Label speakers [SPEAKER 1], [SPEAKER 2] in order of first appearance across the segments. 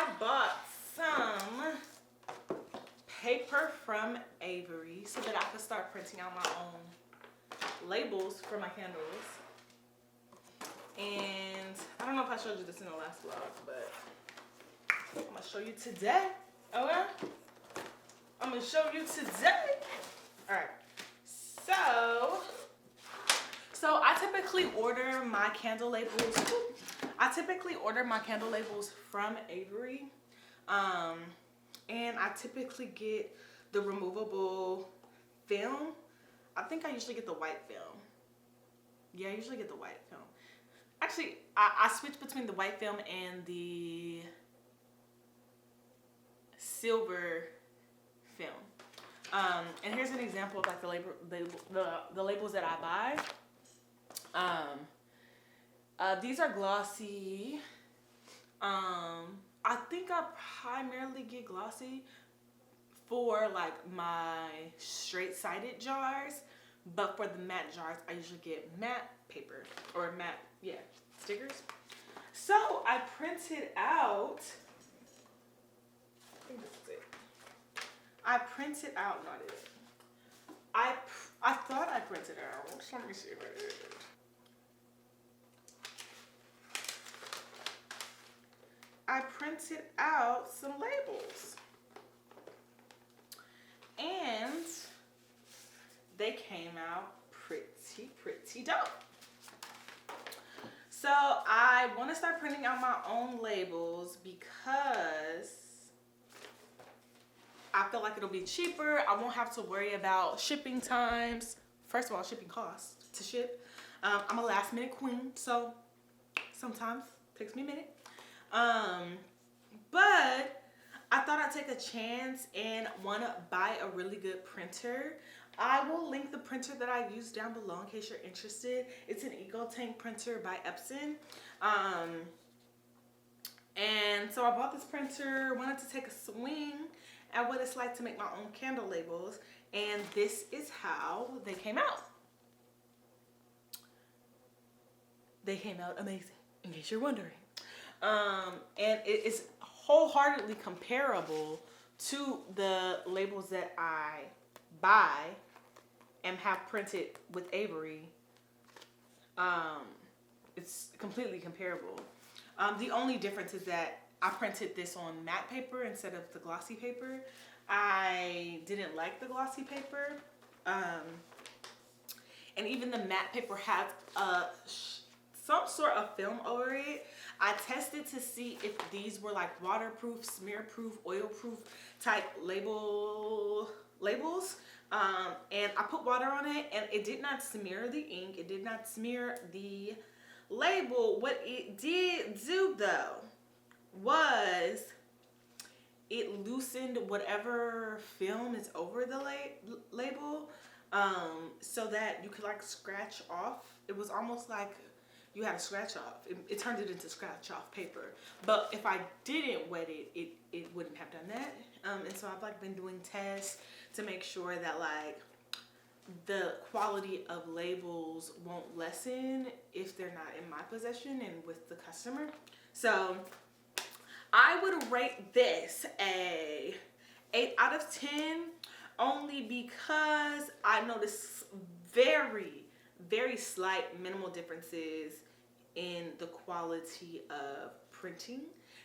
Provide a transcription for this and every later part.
[SPEAKER 1] I bought some paper from Avery so that I could start printing out my own labels for my candles. And I don't know if I showed you this in the last vlog, but I'm gonna show you today. Okay? I'm gonna show you today. All right. So I typically order my candle labels. I typically order my candle labels from Avery. And I typically get the removable film. I think I usually get the white film. Yeah, I usually get the white film. Actually, I switch between the white film and the silver film. And here's an example of like the labels that I buy. These are glossy. I think I primarily get glossy for like my straight-sided jars, but for the matte jars, I usually get matte paper or matte, yeah, stickers. So I printed out, I think this is it. I printed out, not it. I thought I printed out. Let me see if I did. I printed out some labels. And they came out pretty dope. So I want to start printing out my own labels because I feel like it'll be cheaper. I won't have to worry about shipping times. First of all, shipping costs to ship. I'm a last minute queen, so sometimes it takes me a minute. But I thought I'd take a chance and want to buy a really good printer. I will link the printer that I use down below in case you're interested. It's an Eco Tank printer by Epson. And so I bought this printer, wanted to take a swing at what it's like to make my own candle labels, and this is how they came out. They came out amazing, in case you're wondering. And it is wholeheartedly comparable to the labels that I buy and have printed with Avery. It's completely comparable. The only difference is that I printed this on matte paper instead of the glossy paper. I didn't like the glossy paper. And even the matte paper has some sort of film over it. I tested to see if these were like waterproof, smear-proof, oil-proof type labels. And I put water on it and it did not smear the ink. It did not smear the label. What it did do though was it loosened whatever film is over the label, so that you could like scratch off. It was almost like you had to scratch off. It turned it into scratch off paper. But if I didn't wet it, it wouldn't have done that. And so I've like been doing tests to make sure that like the quality of labels won't lessen if they're not in my possession and with the customer. So I would rate this a 8 out of 10 only because I noticed very slight minimal differences in the quality of printing.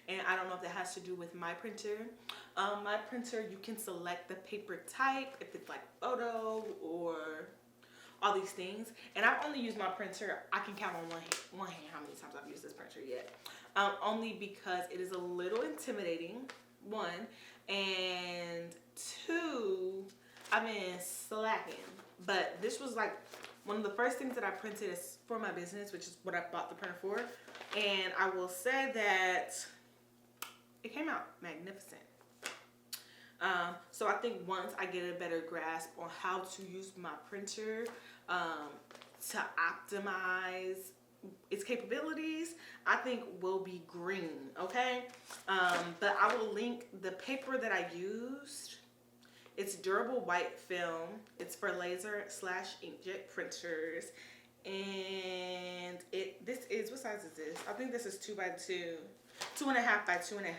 [SPEAKER 1] And I don't know if that has to do with my printer. My printer, you can select the paper type, if it's like photo or all these things. And I've only used my printer, I can count on one hand how many times I've used this printer yet. Only because it is a little intimidating, one. And two, I've been slacking. But this was like one of the first things that I printed is for my business, which is what I bought the printer for. And I will say that it came out magnificent. So I think once I get a better grasp on how to use my printer to optimize its capabilities, I think we'll be green, okay? But I will link the paper that I used. It's durable white film. It's for laser/inkjet printers. And this is, what size is this? I think this is 2x2. 2.5 by 2.5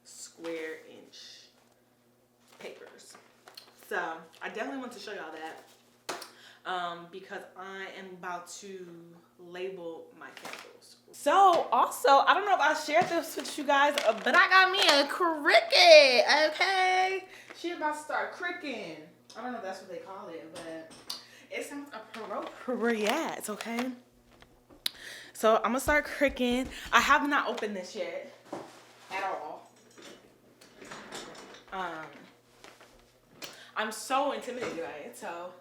[SPEAKER 1] square inch papers. So I definitely want to show y'all that because I am about to label my candles. So also, I don't know if I shared this with you guys, but I got me a Cricut, okay? She about to start cricking. I don't know if that's what they call it, but it sounds appropriate, okay? So I'm gonna start cricking. I have not opened this yet at all. I'm so intimidated by it, so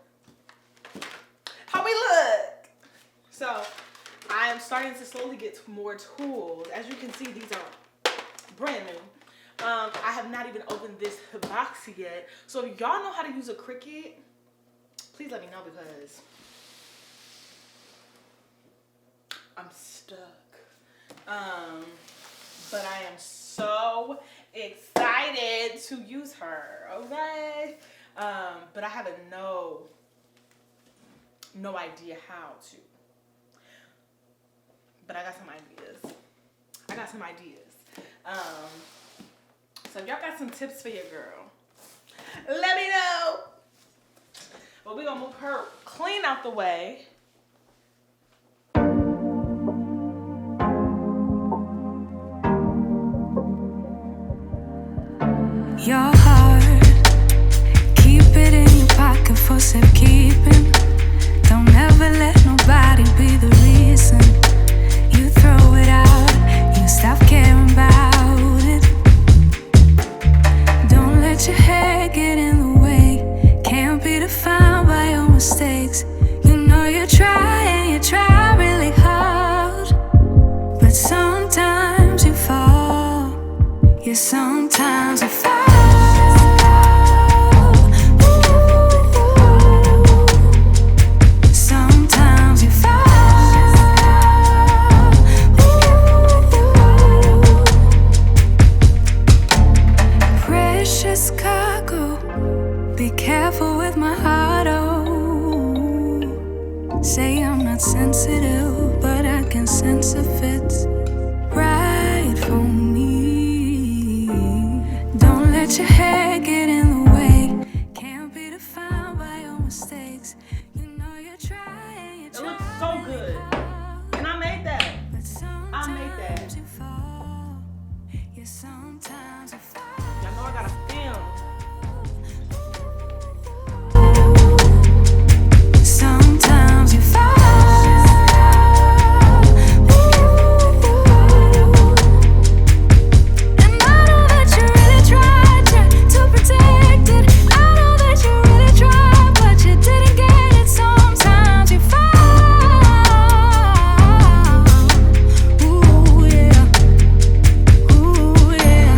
[SPEAKER 1] how we look? So I am starting to slowly get more tools. As you can see, these are brand new. I have not even opened this box yet. So if y'all know how to use a Cricut, please let me know because I'm stuck. But I am so excited to use her, okay? But I have no idea how to. But I got some ideas. So if y'all got some tips for your girl, let me know. But we're gonna move her clean out the way.
[SPEAKER 2] Your heart, keep it in your pocket for safekeeping. Don't ever let nobody be the reason you throw it out, you stop caring about it. Don't let your head get in the way, can't be defined by your mistakes. You know you try and you try really hard, but sometimes you fall, yeah, sometimes you fall. Say I'm not sensitive, but I can sense if it's right for me. Don't let your head get in the way, can't be defined by your mistakes. You know you try and you try.
[SPEAKER 1] It looks so good. And I made that. I made that.
[SPEAKER 2] You fall. Yeah, sometimes you fall.
[SPEAKER 1] Y'all know I gotta film.
[SPEAKER 2] Sometimes you fall. And I know that you really tried to protect it. I know that you really tried, but you didn't get it. Sometimes you fall. Ooh, yeah. Ooh, yeah.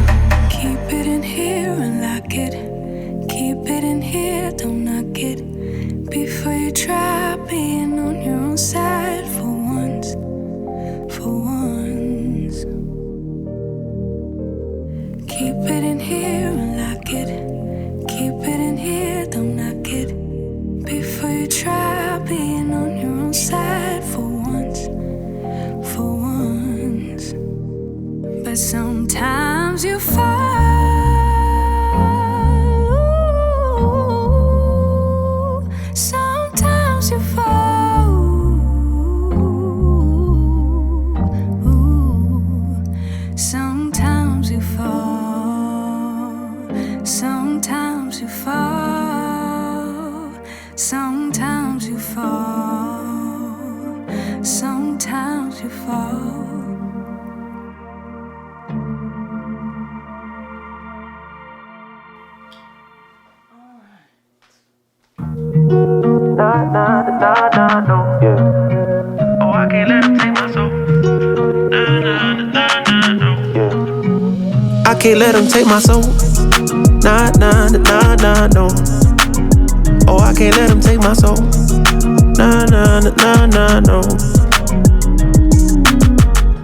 [SPEAKER 2] Keep it in here and lock it. Keep it in here, don't knock it. Before you try being on your own side for once, for once. Keep it in here and lock it. Keep it in here, don't knock it. Before you try being on your own side for once, for once. But sometimes you fall. Sometimes you fall. Sometimes you fall. Sometimes you fall. Sometimes you fall. Sometimes you fall.
[SPEAKER 3] No, yeah. Oh, I can't let him take my soul. Yeah. I can't let him take my soul. No. Oh, I can't let him take my soul. No.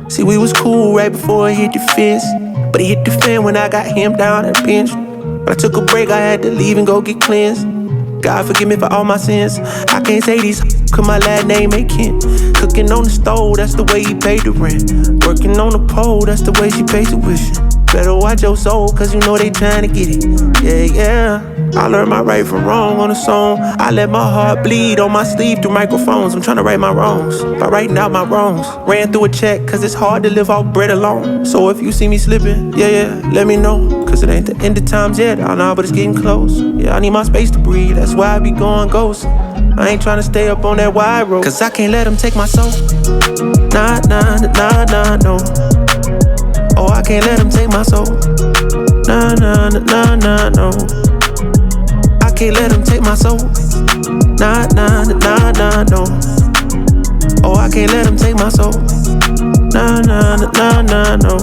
[SPEAKER 3] See, we was cool right before it hit the fence, but it hit the fan when I got him down and pinched. But I took a break, I had to leave and go get cleansed. God forgive me for all my sins. I can't say these cause my last name ain't Kent. Cooking on the stove, that's the way he paid the rent. Working on the pole, that's the way she pays tuition. Better watch your soul, cause you know they tryna get it. Yeah, yeah. I learned my right from wrong on a song. I let my heart bleed on my sleeve through microphones. I'm tryna right my wrongs by writing out my wrongs. Ran through a check, cause it's hard to live off bread alone. So if you see me slipping, yeah, let me know. Cause it ain't the end of times yet, I know, but it's getting close. Yeah, I need my space to breathe, that's why I be going ghost. I ain't tryna stay up on that wide road, cause I can't let them take my soul. Nah, no. Oh, I can't let them take my soul. Nah, no. I can't let them take my soul. Nah, no. Oh, I can't let them take my soul. Nah, no.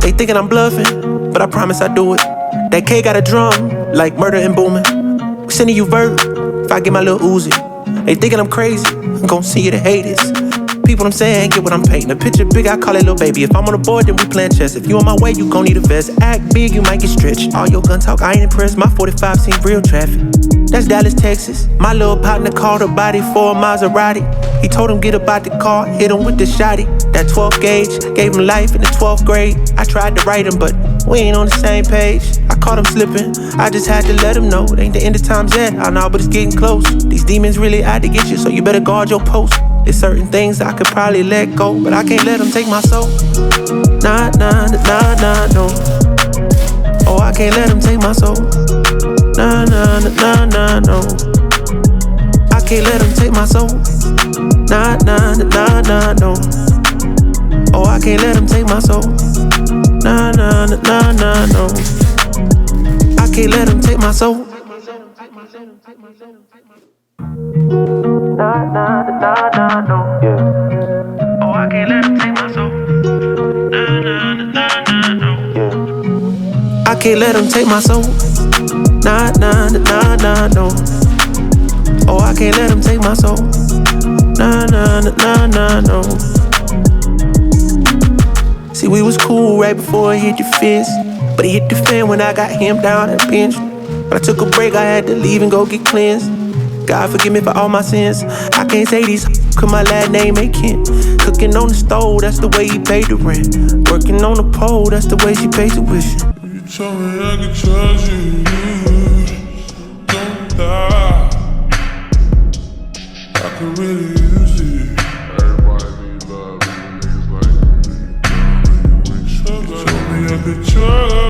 [SPEAKER 3] They thinking I'm bluffing, but I promise I do it. That K got a drum, like murder and booming. We sending you vert, if I get my little Uzi. They thinking I'm crazy, I'm gon' see you to hate this. People I'm saying, get what I'm painting. A picture big, I call it little baby. If I'm on the board, then we playing chess. If you on my way, you gon' need a vest. Act big, you might get stretched. All your gun talk, I ain't impressed. My 45 seen real traffic. That's Dallas, Texas. My little partner called a body for a Maserati. He told him get up out the car, hit him with the shotty. That 12 gauge, gave him life in the 12th grade. I tried to write him, but we ain't on the same page. I caught him slipping, I just had to let him know. It ain't the end of times yet, I know, but it's getting close. These demons really out to get you, so you better guard your post. There's certain things I could probably let go, but I can't let them take my soul. Nah, no. Oh, I can't let them take my soul. Nah, no. I can't let them take my soul. Nah, no. Oh, I can't let them take my soul. Nah, no. I can't let them take my soul. Nah, no. Yeah. Oh, I can't let them take my soul. Nah, no. Yeah. I can't let them take my soul. Nah, no. Oh, I can't let them take my soul. Nah, no. See, we was cool right before it hit the fence, but it hit the fan when I got him down and pinched. But I took a break, I had to leave and go get cleansed. God forgive me for all my sins. I can't say these cause my last name ain't Kent. Cooking on the stove, that's the way he paid the rent. Working on the pole, that's the way she pays tuition.
[SPEAKER 4] You told me I could trust you, don't die. I could really use it. Everybody need love, niggas like me. You told me I could trust.